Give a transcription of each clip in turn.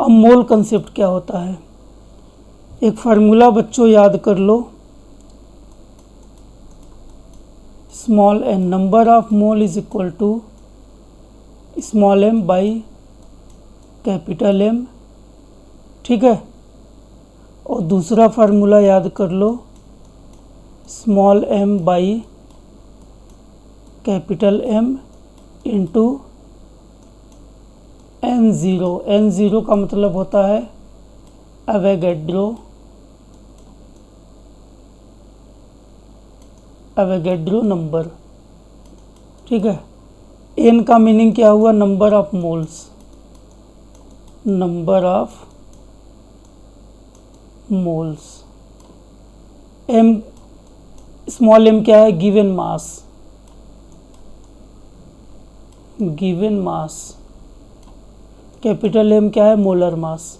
अब मोल कंसेप्ट क्या होता है, एक फार्मूला बच्चों याद कर लो, small N number of mole is equal to small M by capital M, ठीक है। और दूसरा फार्मूला याद कर लो, small M by capital M into N0। N0 का मतलब होता है एवोगैड्रो नंबर, ठीक है। N का मीनिंग क्या हुआ, number of moles, number of moles. M small m क्या है, given mass, given mass. Capital M क्या है, molar mass,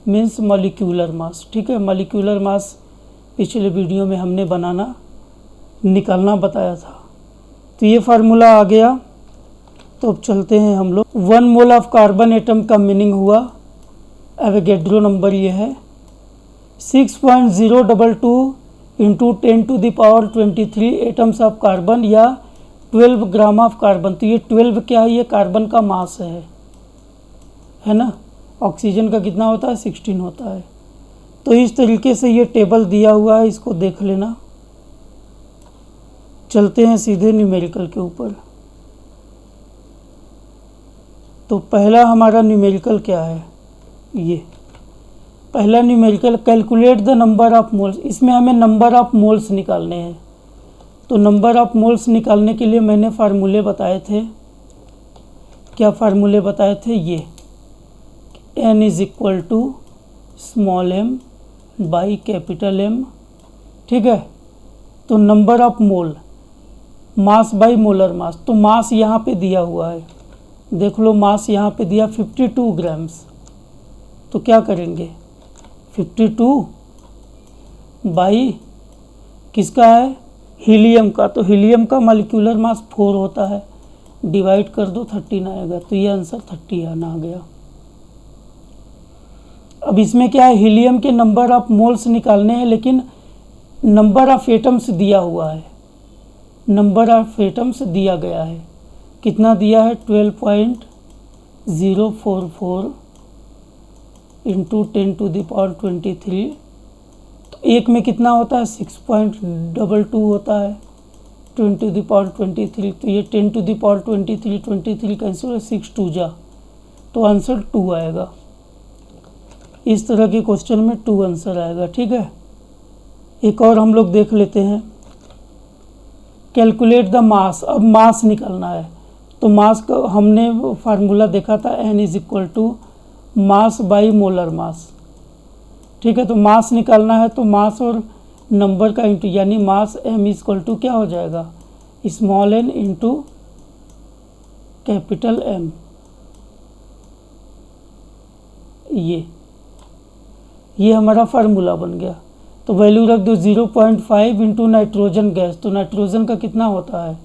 means molecular mass, ठीक है। मॉलिक्यूलर मास पिछले वीडियो में हमने बनाना निकालना बताया था। तो ये फार्मूला आ गया। तो अब चलते हैं हम लोग, 1 मोल ऑफ कार्बन एटम का मीनिंग हुआ, एवोगैड्रो नंबर ये है 6.022 इंटू 10⁻23 एटम्स ऑफ कार्बन या 12 ग्राम ऑफ कार्बन। तो ये 12 क्या है, ये कार्बन का मास है ना। ऑक्सीजन का कितना होता है, 16 होता है। तो इस तरीके से ये टेबल दिया हुआ है, इसको देख लेना। चलते हैं सीधे न्यूमेरिकल के ऊपर। तो पहला हमारा न्यूमेरिकल क्या है, ये पहला numerical, calculate the number of moles. इसमें हमें नंबर ऑफ मोल्स निकालने हैं। तो नंबर ऑफ मोल्स निकालने के लिए मैंने फार्मूले बताए थे, क्या फार्मूले बताए थे, ये n is equal to small m by capital M, ठीक है। तो number of mole, mass by molar mass. तो मास यहाँ पे दिया हुआ है, देख लो मास यहाँ पे दिया 52 ग्राम्स। तो क्या करेंगे, 52 बाई किसका है, हीलियम का। तो हीलियम का मॉलिक्यूलर मास 4 होता है, डिवाइड कर दो 13 आएगा। तो ये आंसर 30 आना आ गया। अब इसमें क्या है, हीलियम के नंबर ऑफ मोल्स निकालने हैं, लेकिन नंबर ऑफ एटम्स दिया हुआ है, नंबर ऑफ एटम्स दिया गया है। कितना दिया है, 12.044 इंटू 10⁻23। तो एक में कितना होता है, 6.22 होता है, 10⁻23। तो ये 10⁻23 23 कैंसिल है, 6 2 जा, तो आंसर 2 आएगा। इस तरह के क्वेश्चन में 2 आंसर आएगा, ठीक है। एक और हम लोग देख लेते हैं, कैलकुलेट द मास। अब मास निकालना है। तो मास का हमने फार्मूला देखा था, n is equal to mass by molar mass, ठीक है। तो मास निकालना है, तो मास और नंबर का इंटू, यानी मास m इज इक्वल टू क्या हो जाएगा, small n into capital M। ये हमारा फार्मूला बन गया। तो वैल्यू रख दो 0.5 इंटू नाइट्रोजन गैस। तो नाइट्रोजन का कितना होता है,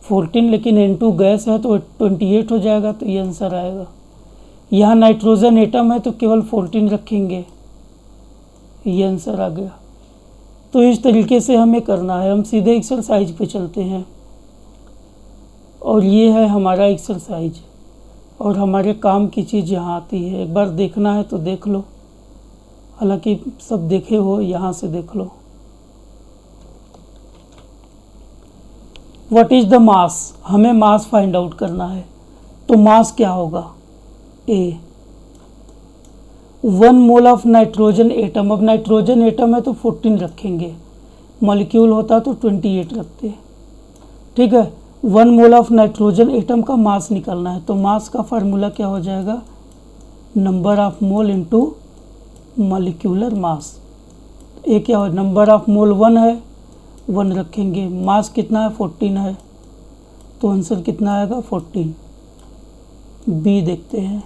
14, लेकिन N2 गैस है तो 28 हो जाएगा। तो ये आंसर आएगा। यहाँ नाइट्रोजन एटम है तो केवल 14 रखेंगे, ये आंसर आ गया। तो इस तरीके से हमें करना है। हम सीधे एक्सरसाइज पे चलते हैं, और ये है हमारा एक्सरसाइज, और हमारे काम की चीज़ यहाँ आती है। एक बार देखना है तो देख लो, हालांकि सब देखे हो, यहाँ से देख लो। व्हाट इज द मास, हमें मास फाइंड आउट करना है। तो मास क्या होगा, A 1 mole of nitrogen atom. अब नाइट्रोजन एटम है तो 14 रखेंगे, मॉलिक्यूल होता तो 28 रखते, ठीक है। 1 मोल ऑफ नाइट्रोजन एटम का मास निकालना है। तो मास का फार्मूला क्या हो जाएगा, number of mole into molecular mass. ये क्या हो, नंबर ऑफ मोल 1 है, 1 रखेंगे, मास कितना है 14 है, तो आंसर कितना आएगा 14। बी देखते हैं,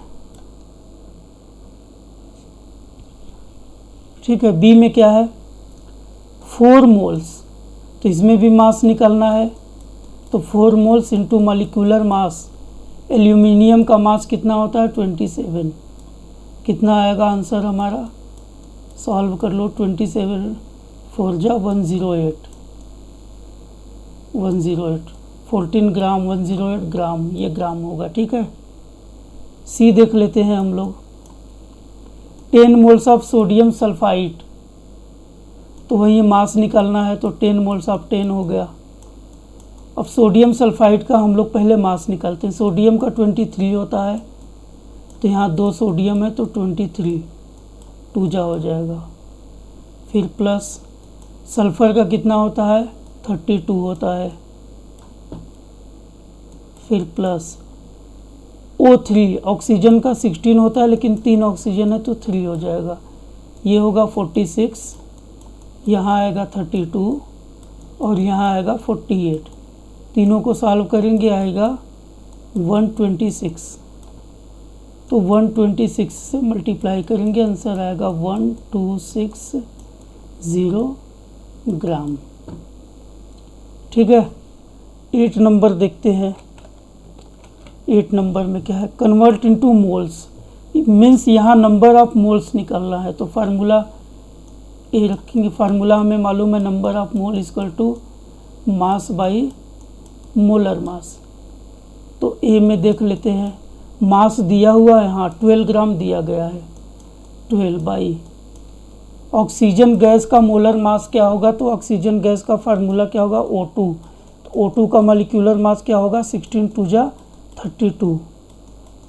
ठीक है। बी में क्या है, 4 मोल्स। तो इसमें भी मास निकालना है। तो 4 moles into molecular mass. Aluminium का मास कितना होता है 27, कितना आएगा आंसर हमारा, सॉल्व कर लो। 27 4 जा 108, 14 ग्राम 108 ग्राम, ये ग्राम होगा। ठीक है, सी देख लेते हैं हम लोग। 10 मोल्स ऑफ सोडियम सल्फाइड, तो वही मास निकालना है, तो 10 मोल्स ऑफ 10 हो गया। अब सोडियम सल्फाइड का हम लोग पहले मास निकालते हैं। सोडियम का 23 होता है, तो यहाँ 2 सोडियम है तो 23 2 जा हो जाएगा। फिर प्लस सल्फ़र का कितना होता है, 32 होता है। फिर प्लस O3, ऑक्सीजन का 16 होता है, लेकिन 3 ऑक्सीजन है तो 3 हो जाएगा। ये होगा 46, यहाँ आएगा 32 और यहाँ आएगा 48। तीनों को सॉल्व करेंगे, आएगा 126। तो 126 से मल्टीप्लाई करेंगे, आंसर आएगा 1260 ग्राम। ठीक है, 8 नंबर देखते हैं। 8 नंबर में क्या है, कन्वर्ट इनटू मोल्स, मीन्स यहाँ नंबर ऑफ मोल्स निकालना है। तो फार्मूला ए रखेंगे। फार्मूला हमें मालूम है, number of mole equal to mass by molar mass. तो ए में देख लेते हैं, मास दिया हुआ है, हाँ 12 ग्राम दिया गया है। 12 बाई ऑक्सीजन गैस का मोलर मास क्या होगा, तो ऑक्सीजन गैस का फार्मूला क्या होगा, O2। तो O2 का मॉलिक्यूलर मास क्या होगा, 16 2 जा 32,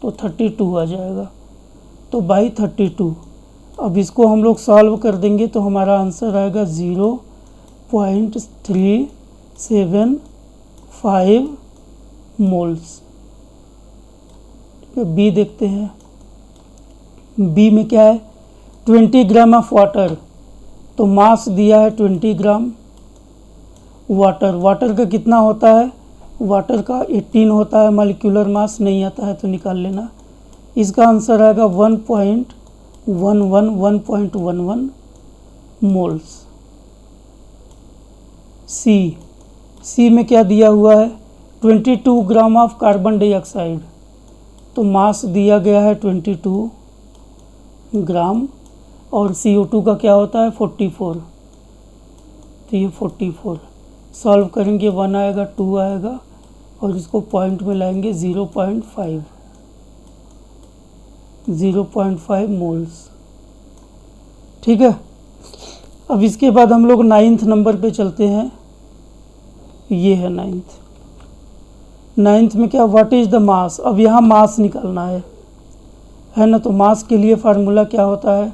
तो 32 आ जाएगा। तो बाई 32। अब इसको हम लोग सॉल्व कर देंगे तो हमारा आंसर आएगा 0.375 मोल्स। बी देखते हैं। बी में क्या है, 20 ग्राम ऑफ वाटर, तो मास दिया है 20 ग्राम। वाटर का कितना होता है, वाटर का 18 होता है, मॉलिक्यूलर मास नहीं आता है तो निकाल लेना। इसका आंसर आएगा 1.11 मोल्स। सी में क्या दिया हुआ है, 22 ग्राम ऑफ कार्बन डाइऑक्साइड, तो मास दिया गया है 22 ग्राम और CO2 का क्या होता है 44, तो ये 44 सॉल्व करेंगे, 1 आएगा 2 आएगा और इसको पॉइंट में लाएंगे 0.5 मोल्स। ठीक है, अब इसके बाद हम लोग 9th नंबर पे चलते हैं। ये है 9th में क्या, व्हाट इज़ द मास। अब यहाँ मास निकालना है ना। तो मास के लिए फार्मूला क्या होता है,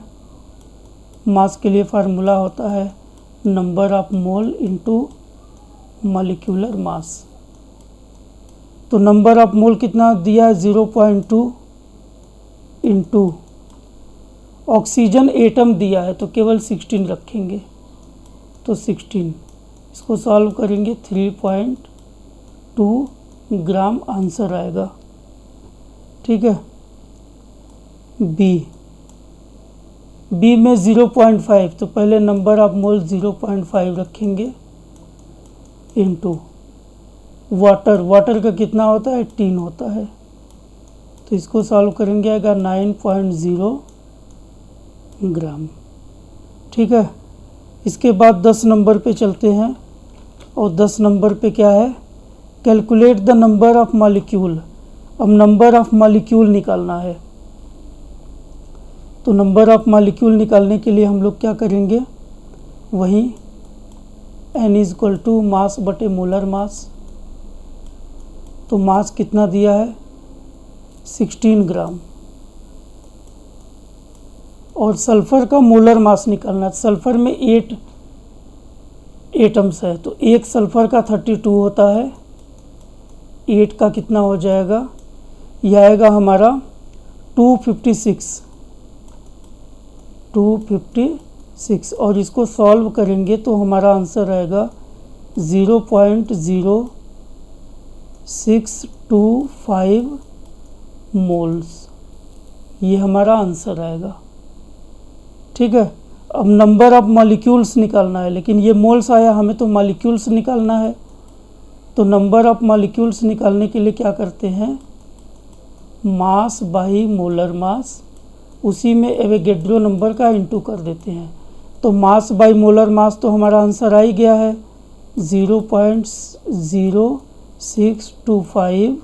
मास के लिए फार्मूला होता है number of mole into molecular mass. तो नंबर ऑफ मोल कितना दिया है, 0.2 इंटू ऑक्सीजन एटम दिया है तो केवल 16 रखेंगे, तो 16 इसको सॉल्व करेंगे 3.2 ग्राम आंसर आएगा। ठीक है, बी में 0.5, तो पहले नंबर ऑफ मोल 0.5 रखेंगे इंटू वाटर का कितना होता है 18 होता है, तो इसको सॉल्व करेंगे आएगा 9.0 ग्राम। ठीक है, इसके बाद 10 नंबर पे चलते हैं और 10 नंबर पे क्या है, calculate the number of molecule. अब नंबर ऑफ मॉलिक्यूल निकालना है। तो नंबर ऑफ मॉलिक्यूल निकालने के लिए हम लोग क्या करेंगे, वही n इक्वल टू मास बटे मोलर मास। तो मास कितना दिया है 16 ग्राम और सल्फ़र का मोलर मास निकालना है। सल्फ़र में 8 एटम्स है, तो एक सल्फ़र का 32 होता है, 8 का कितना हो जाएगा, यह आएगा हमारा 256 और इसको सॉल्व करेंगे तो हमारा आंसर आएगा 0.0625 मोल्स। ये हमारा आंसर आएगा। ठीक है, अब नंबर ऑफ मॉलिक्यूल्स निकालना है, लेकिन ये मोल्स आया, हमें तो मॉलिक्यूल्स निकालना है। तो नंबर ऑफ मॉलिक्यूल्स निकालने के लिए क्या करते हैं, मास बाई मोलर मास उसी में एवोगैड्रो नंबर का इंटू कर देते हैं। तो मास बाय मोलर मास तो हमारा आंसर आ ही गया है 0.0625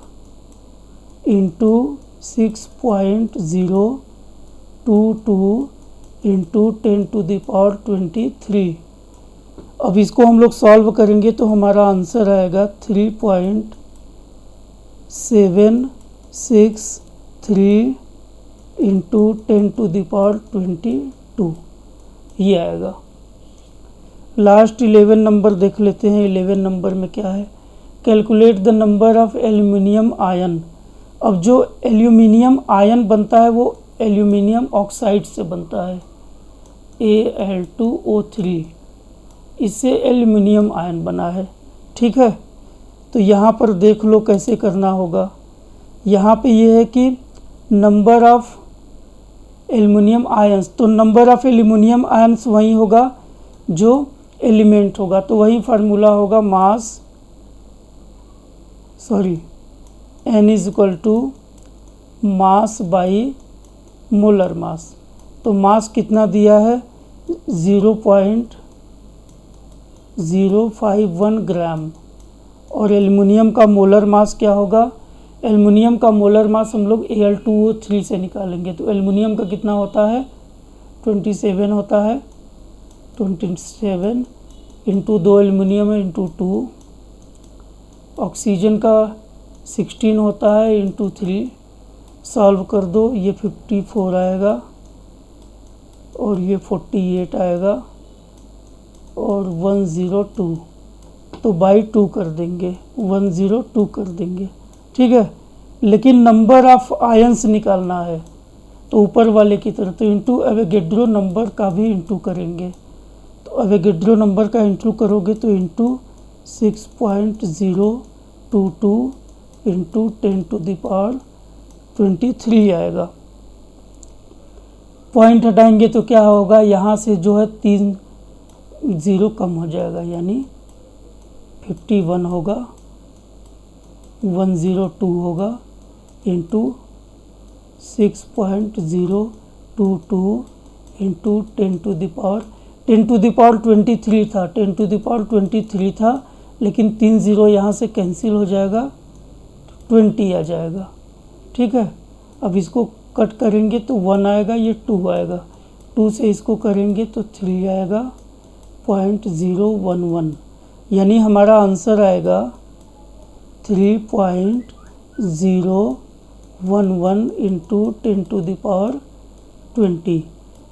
इंटू 6.022 इंटू 10⁻23। अब इसको हम लोग सॉल्व करेंगे तो हमारा आंसर आएगा 3.763 इंटू 10⁻22 ये आएगा। लास्ट 11 नंबर देख लेते हैं। 11 नंबर में क्या है, calculate the number of aluminium ion. अब जो एल्यूमिनियम आयन बनता है वो एल्यूमिनियम ऑक्साइड से बनता है Al2O3, इससे एल्यूमिनियम आयन बना है। ठीक है, तो यहाँ पर देख लो कैसे करना होगा। यहाँ पे ये है कि नंबर ऑफ एल्युमिनियम आयंस, तो नंबर ऑफ एल्युमिनियम आयंस वही होगा जो एलिमेंट होगा, तो वही फार्मूला होगा N equal to mass by molar mass. तो मास कितना दिया है 0.051 ग्राम, और एल्युमिनियम का मोलर मास क्या होगा, एल्युमिनियम का मोलर मास हम लोग Al2O3 से निकालेंगे। तो एल्युमिनियम का कितना होता है 27 होता है, 27 इंटू 2 एल्युमिनियम है इंटू 2, ऑक्सीजन का 16 होता है इंटू 3, सॉल्व कर दो ये 54 आएगा और ये 48 आएगा और 102, तो बाई 2 कर देंगे, 102 कर देंगे। ठीक है, लेकिन नंबर ऑफ आयंस निकालना है तो ऊपर वाले की तरह, तो इंटू एवोगैड्रो नंबर का भी इंटू करेंगे। तो एवोगैड्रो नंबर का इंटू करोगे तो इंटू 6.022 इंटू 10⁻23 आएगा। पॉइंट हटाएंगे तो क्या होगा, यहाँ से जो है 3 0 कम हो जाएगा, यानी 51 होगा, 102 होगा इंटू 6.022 इंटू 10⁻23 था, 10⁻23 था, लेकिन 3 0 यहाँ से कैंसिल हो जाएगा, 20 आ जाएगा। ठीक है, अब इसको कट करेंगे तो 1 आएगा, ये 2 आएगा, 2 से इसको करेंगे तो 3 आएगा, 0.011, यानी हमारा आंसर आएगा 3.011 इंटू 10⁻20।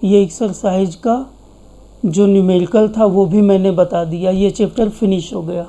ये एक्सरसाइज का जो न्यूमेरिकल था वो भी मैंने बता दिया। ये चैप्टर फिनिश हो गया।